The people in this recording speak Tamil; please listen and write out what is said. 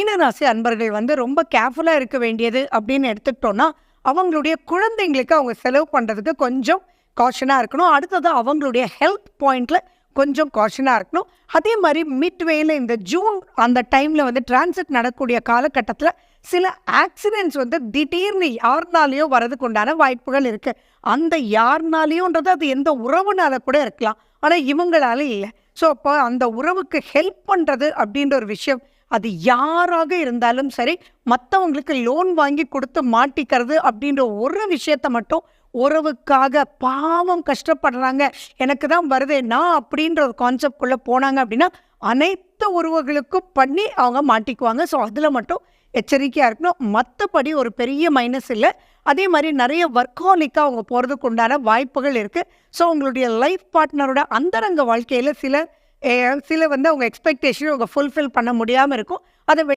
மீனராசி அன்பர்கள் வந்து ரொம்ப கேர்ஃபுல்லாக இருக்க வேண்டியது அப்படின்னு எடுத்துக்கிட்டோன்னா, அவங்களுடைய குழந்தைங்களுக்கு அவங்க செலவு பண்ணுறதுக்கு கொஞ்சம் காஷனாக இருக்கணும். அடுத்தது அவங்களுடைய ஹெல்த் பாயிண்டில் கொஞ்சம் காஷனாக இருக்கணும். அதே மாதிரி மிட்வேல இந்த ஜூன் அந்த டைமில் வந்து டிரான்சிட் நடக்கக்கூடிய காலகட்டத்தில் சில ஆக்சிடென்ட்ஸ் வந்து திடீர்னு யாருனாலேயோ வரதுக்கு உண்டான வாய்ப்புகள் இருக்குது. அந்த யாருனாலேயோன்றது அது எந்த உறவுனால கூட இருக்கலாம், ஆனால் இவங்களால இல்லை. ஸோ அப்போ அந்த உறவுக்கு ஹெல்ப் பண்ணுறது அப்படின்ற ஒரு விஷயம், அது யாராக இருந்தாலும் சரி, மற்றவங்களுக்கு லோன் வாங்கி கொடுத்து மாட்டிக்கிறது அப்படின்ற ஒரு விஷயத்த மட்டும் உறவுக்காக பாவம் கஷ்டப்படுறாங்க, எனக்கு தான் வருதே நான் அப்படின்ற ஒரு கான்செப்ட்குள்ளே போனாங்க அப்படின்னா அனைத்து உறவுகளுக்கும் பண்ணி அவங்க மாட்டிக்குவாங்க. ஸோ அதில் மட்டும் எச்சரிக்கையாக இருக்கணும். மற்றபடி ஒரு பெரிய மைனஸ் இல்லை. அதே மாதிரி நிறைய ஒர்க்காலிக்காக அவங்க போகிறதுக்கு உண்டான வாய்ப்புகள் இருக்குது. ஸோ உங்களுடைய லைஃப் பார்ட்னரோட அந்தரங்க வாழ்க்கையில் சில வந்து அவங்க எக்ஸ்பெக்டேஷன் அவங்க ஃபுல்ஃபில் பண்ண முடியாமல் இருக்கும். அதை